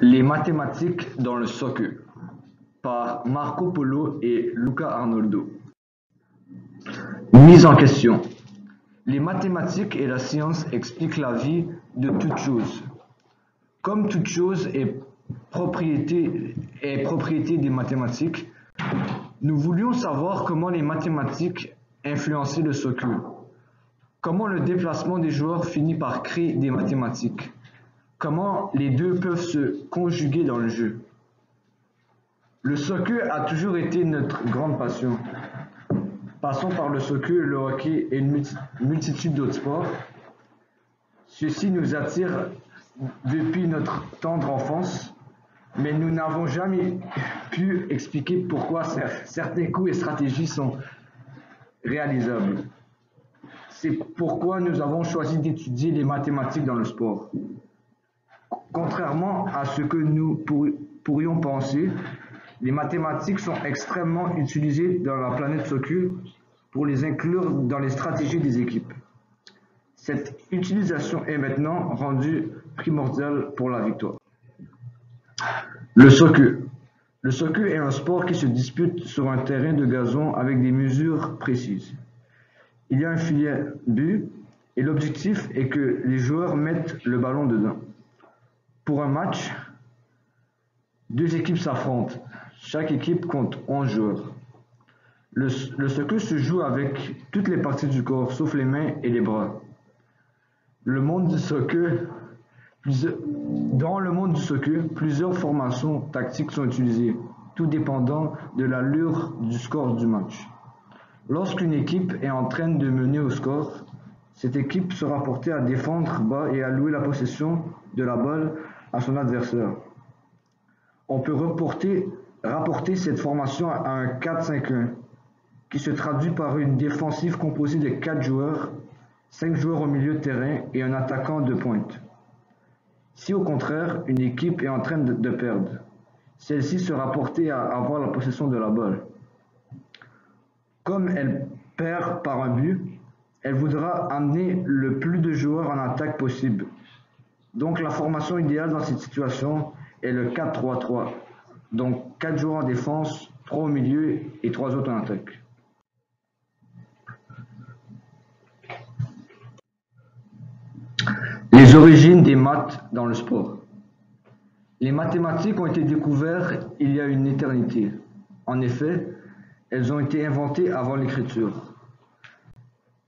Les mathématiques dans le soccer par Marco Polo et Luca Arnoldo. Mise en question. Les mathématiques et la science expliquent la vie de toute chose. Comme toute chose est propriété des mathématiques, nous voulions savoir comment les mathématiques influençaient le soccer. Comment le déplacement des joueurs finit par créer des mathématiques. Comment les deux peuvent se conjuguer dans le jeu. Le soccer a toujours été notre grande passion. Passons par le soccer, le hockey et une multitude d'autres sports. Ceux-ci nous attirent depuis notre tendre enfance, mais nous n'avons jamais pu expliquer pourquoi certains coups et stratégies sont réalisables. C'est pourquoi nous avons choisi d'étudier les mathématiques dans le sport. Contrairement à ce que nous pourrions penser, les mathématiques sont extrêmement utilisées dans la planète soccer pour les inclure dans les stratégies des équipes. Cette utilisation est maintenant rendue primordiale pour la victoire. Le soccer. Le soccer est un sport qui se dispute sur un terrain de gazon avec des mesures précises. Il y a un filet but et l'objectif est que les joueurs mettent le ballon dedans. Pour un match, deux équipes s'affrontent. Chaque équipe compte 11 joueurs. Le soccer se joue avec toutes les parties du corps, sauf les mains et les bras. Dans le monde du soccer, plusieurs formations tactiques sont utilisées, tout dépendant de l'allure du score du match. Lorsqu'une équipe est en train de mener au score, cette équipe sera portée à défendre bas et allouer la possession de la balle à son adversaire. On peut rapporter cette formation à un 4-5-1 qui se traduit par une défensive composée de 4 joueurs, 5 joueurs au milieu de terrain et un attaquant de pointe. Si au contraire, une équipe est en train de perdre, celle-ci sera portée à avoir la possession de la balle. Comme elle perd par un but, elle voudra amener le plus de joueurs en attaque possible. Donc la formation idéale dans cette situation est le 4-3-3. Donc 4 joueurs en défense, 3 au milieu et 3 autres en attaque. Les origines des maths dans le sport. Les mathématiques ont été découvertes il y a une éternité. En effet, elles ont été inventées avant l'écriture.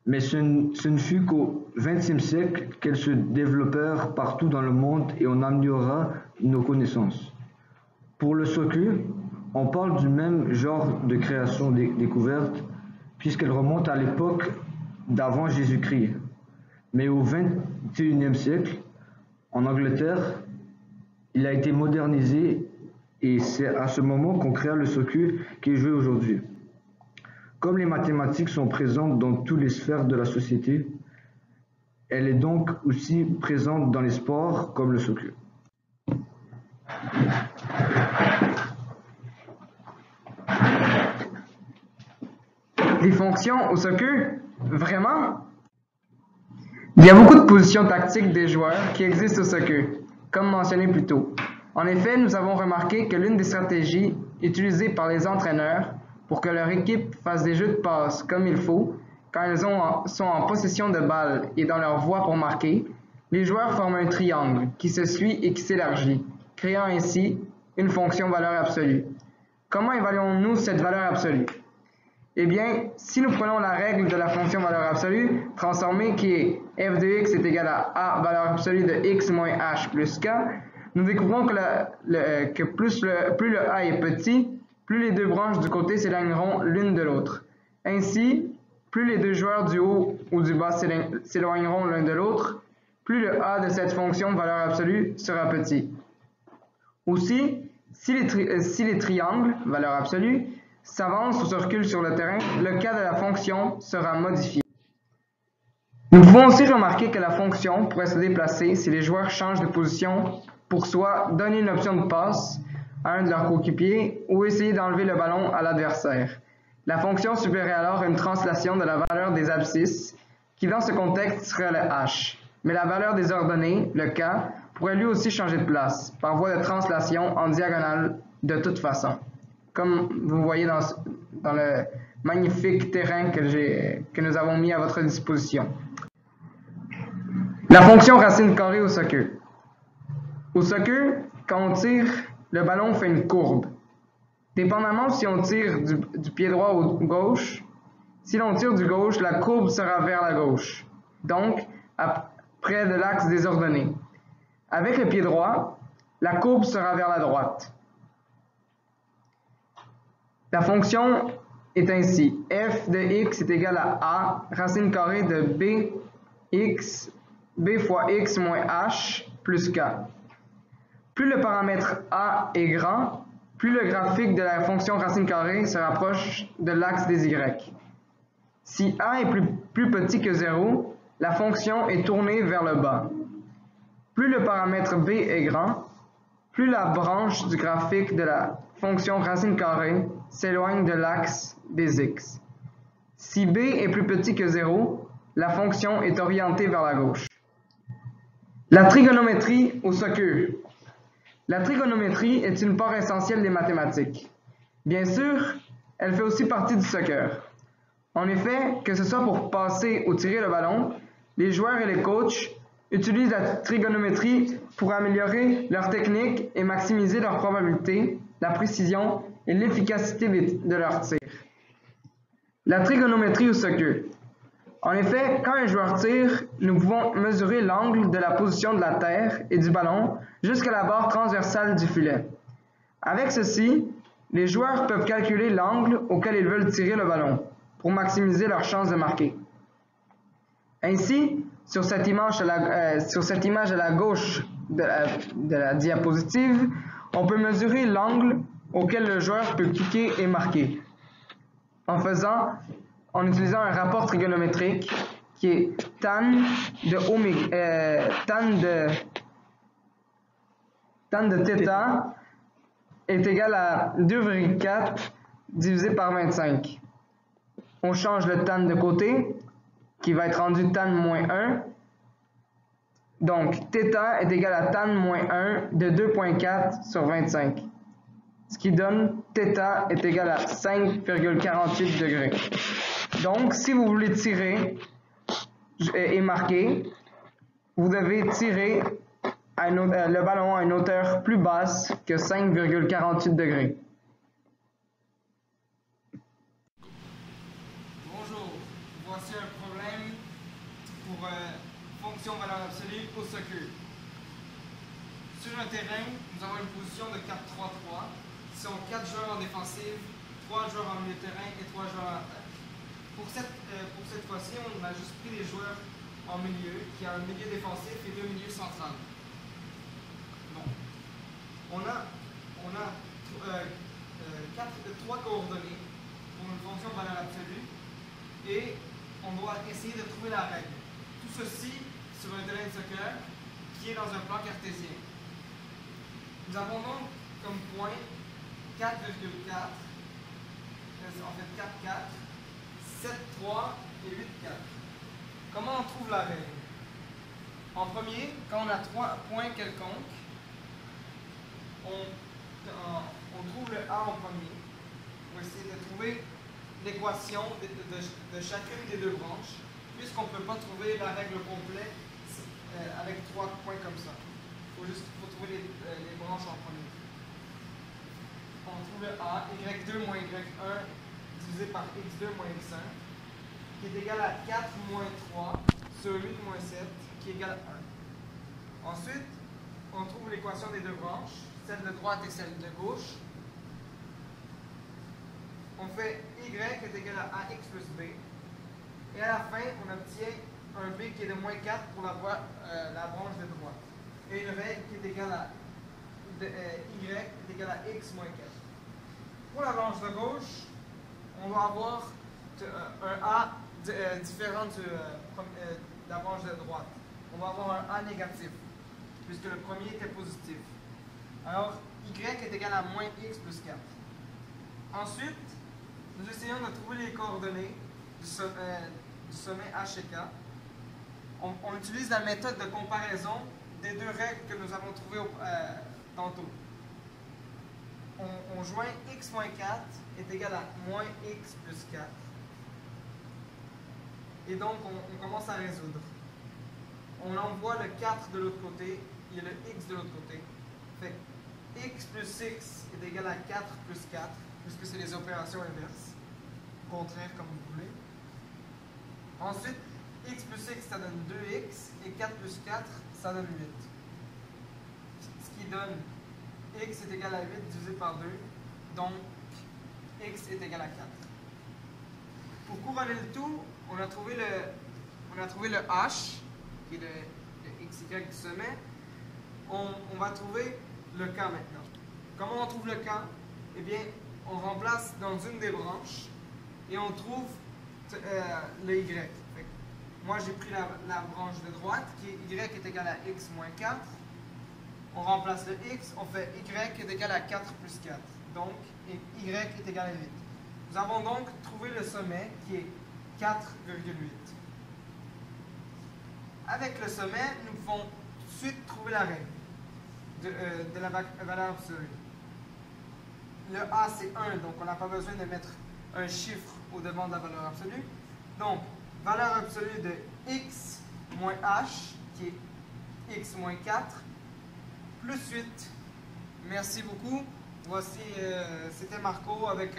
Mais ce ne fut qu'au XXe siècle qu'elles se développèrent partout dans le monde et on améliora nos connaissances. Pour le soccer, on parle du même genre de création découverte puisqu'elle remonte à l'époque d'avant Jésus-Christ. Mais au XXIe siècle, en Angleterre, il a été modernisé et c'est à ce moment qu'on créa le soccer qui est joué aujourd'hui. Comme les mathématiques sont présentes dans toutes les sphères de la société, elle est donc aussi présente dans les sports comme le soccer. Des fonctions au soccer? Vraiment? Il y a beaucoup de positions tactiques des joueurs qui existent au soccer, comme mentionné plus tôt. En effet, nous avons remarqué que l'une des stratégies utilisées par les entraîneurs pour que leur équipe fasse des jeux de passe comme il faut, quand ils sont en possession de balle et dans leur voie pour marquer, les joueurs forment un triangle qui se suit et qui s'élargit, créant ainsi une fonction valeur absolue. Comment évaluons-nous cette valeur absolue? Eh bien, si nous prenons la règle de la fonction valeur absolue transformée qui est f de x est égal à a valeur absolue de x moins h plus k, nous découvrons que plus le a est petit, plus les deux branches du côté s'éloigneront l'une de l'autre. Ainsi, plus les deux joueurs du haut ou du bas s'éloigneront l'un de l'autre, plus le a de cette fonction valeur absolue sera petit. Aussi, si les triangles, valeur absolue, s'avancent ou se reculent sur le terrain, le cas de la fonction sera modifié. Nous pouvons aussi remarquer que la fonction pourrait se déplacer si les joueurs changent de position pour soit donner une option de passe à un de leurs coéquipiers ou essayer d'enlever le ballon à l'adversaire. La fonction subirait alors une translation de la valeur des abscisses, qui dans ce contexte serait le h, mais la valeur des ordonnées, le k, pourrait lui aussi changer de place par voie de translation en diagonale de toute façon, comme vous voyez dans le magnifique terrain que nous avons mis à votre disposition. La fonction racine carrée au soccer. Au soccer, quand on tire, le ballon fait une courbe. Dépendamment si on tire du pied droit ou gauche, si l'on tire du gauche, la courbe sera vers la gauche, donc près de l'axe désordonné. Avec le pied droit, la courbe sera vers la droite. La fonction est ainsi: f de x est égal à a racine carrée de b fois x moins h plus k. Plus le paramètre a est grand, plus le graphique de la fonction racine carrée se rapproche de l'axe des y. Si a est plus petit que 0, la fonction est tournée vers le bas. Plus le paramètre b est grand, plus la branche du graphique de la fonction racine carrée s'éloigne de l'axe des x. Si b est plus petit que 0, la fonction est orientée vers la gauche. La trigonométrie au soccer. La trigonométrie est une part essentielle des mathématiques. Bien sûr, elle fait aussi partie du soccer. En effet, que ce soit pour passer ou tirer le ballon, les joueurs et les coachs utilisent la trigonométrie pour améliorer leur technique et maximiser leur probabilité, la précision et l'efficacité de leur tir. La trigonométrie au soccer. En effet, quand un joueur tire, nous pouvons mesurer l'angle de la position de la terre et du ballon jusqu'à la barre transversale du filet. Avec ceci, les joueurs peuvent calculer l'angle auquel ils veulent tirer le ballon pour maximiser leurs chances de marquer. Ainsi, sur cette image à la gauche de la diapositive, on peut mesurer l'angle auquel le joueur peut kicker et marquer en utilisant un rapport trigonométrique qui est tan de θ est égal à 2,4 divisé par 25. On change le tan de côté, qui va être rendu tan moins 1. Donc, θ est égal à tan moins 1 de 2,4 sur 25. Ce qui donne θ est égal à 5,48 degrés. Donc, si vous voulez tirer et marquer, vous devez tirer le ballon à une hauteur plus basse que 5,48 degrés. Bonjour, voici un problème pour fonction valeur absolue au soccer. Sur un terrain, nous avons une position de 4-3-3. Ce sont 4 joueurs en défensive, 3 joueurs en milieu de terrain et 3 joueurs en attaque. Pour cette fois-ci, on a juste pris les joueurs en milieu, qui a un milieu défensif et 2 milieux centrales. Bon. On a 3 coordonnées pour une fonction valeur absolue et on doit essayer de trouver la règle. Tout ceci sur un terrain de soccer qui est dans un plan cartésien. Nous avons donc comme point 4,4, en fait 4,4, 7,3 et 8,4. Comment on trouve la règle? En premier, quand on a 3 points quelconques, on trouve le A en premier. On va essayer de trouver l'équation de chacune des deux branches, puisqu'on ne peut pas trouver la règle complète avec 3 points comme ça. Il faut trouver les branches en premier. On trouve le A, y2 moins y1 divisé par x2 moins x1, qui est égal à 4 moins 3 sur 8 moins 7, qui est égal à 1. Ensuite, on trouve l'équation des deux branches, celle de droite et celle de gauche. On fait y est égal à ax plus b. Et à la fin, on obtient un b qui est de moins 4 pour la branche de droite. Et une règle qui est égale à y est égal à x moins 4. Pour la branche de gauche, on va avoir un a différent de la branche de droite. On va avoir un a négatif, puisque le premier était positif. Alors, y est égal à moins x plus 4. Ensuite, nous essayons de trouver les coordonnées du sommet H et K. On utilise la méthode de comparaison des deux règles que nous avons trouvées tantôt. On joint x moins 4 est égal à moins x plus 4. Et donc, on commence à résoudre. On envoie le 4 de l'autre côté et le x de l'autre côté. Fait que x plus x est égal à 4 plus 4, puisque c'est les opérations inverses. Contraire, comme vous voulez. Ensuite, x plus x, ça donne 2x, et 4 plus 4, ça donne 8. Ce qui donne x est égal à 8 divisé par 2, donc x est égal à 4. Pour couronner le tout, on a trouvé le h, qui est le xy du sommet. On va trouver le k maintenant. Comment on trouve le k? Eh bien, on remplace dans une des branches et on trouve le y. Fait que moi, j'ai pris la branche de droite qui est y est égal à x moins 4. On remplace le x, on fait y est égal à 4 plus 4. Donc, y est égal à 8. Nous avons donc trouvé le sommet qui est 4,8. Avec le sommet, nous pouvons tout de suite trouver la règle de la valeur absolue. Le a c'est 1, donc on n'a pas besoin de mettre un chiffre au devant de la valeur absolue. Donc, valeur absolue de x moins h, qui est x moins 4, plus 8. Merci beaucoup. Voici, c'était Marco avec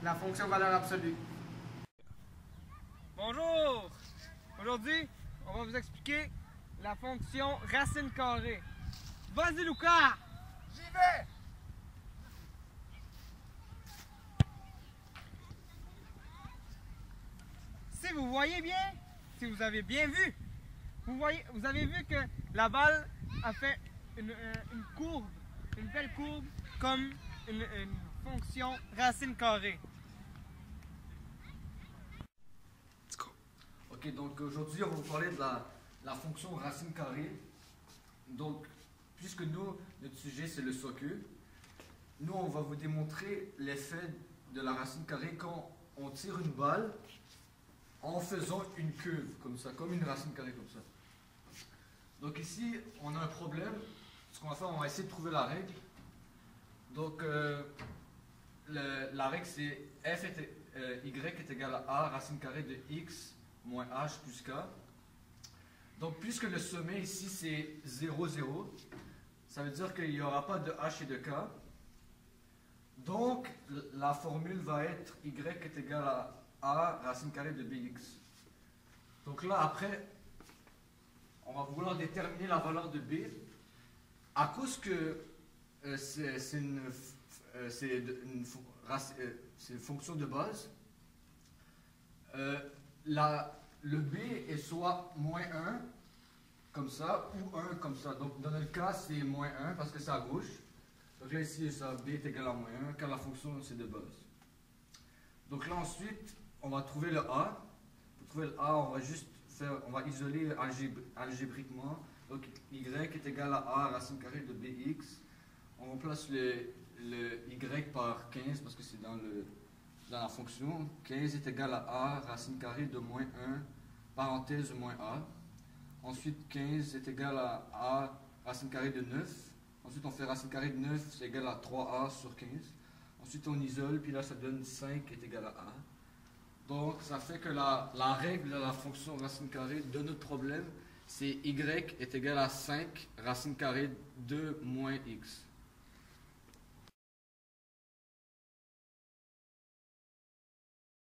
la fonction valeur absolue. Bonjour! Aujourd'hui, on va vous expliquer la fonction racine carrée. Vas-y, Lucas! J'y vais! Si vous voyez bien, si vous avez bien vu, vous avez vu que la balle a fait une courbe, une belle courbe, comme une fonction racine carrée. Ok, donc aujourd'hui on va vous parler de la fonction racine carrée. Donc, puisque nous, notre sujet c'est le soccer, nous on va vous démontrer l'effet de la racine carrée quand on tire une balle en faisant une curve comme ça, comme une racine carrée comme ça. Donc ici, on a un problème. Ce qu'on va faire, on va essayer de trouver la règle. Donc, la règle c'est y est égal à a racine carrée de x moins h plus k. Donc, puisque le sommet ici c'est 0, 0, ça veut dire qu'il n'y aura pas de h et de k. Donc, la formule va être y est égal à a racine carrée de bx. Donc là, après, on va vouloir déterminer la valeur de b. À cause que c'est une fonction de base, le b est soit moins 1, comme ça, ou 1 comme ça. Donc dans notre cas, c'est moins 1 parce que c'est à gauche. Donc là, ici, ça, b est égal à moins 1, car la fonction, c'est de base. Donc là, ensuite, on va trouver le a. Pour trouver le a, on va isoler algébriquement. Donc y est égal à a racine carrée de bx. On remplace le y par 15 parce que c'est dans la fonction. 15 est égal à a racine carrée de moins 1, parenthèse moins a. Ensuite, 15 est égal à a racine carrée de 9. Ensuite, on fait racine carrée de 9, c'est égal à 3a sur 15. Ensuite, on isole, puis là, ça donne 5 est égal à a. Donc, ça fait que la règle de la fonction racine carrée de notre problème, c'est y est égal à 5 racine carrée de moins x.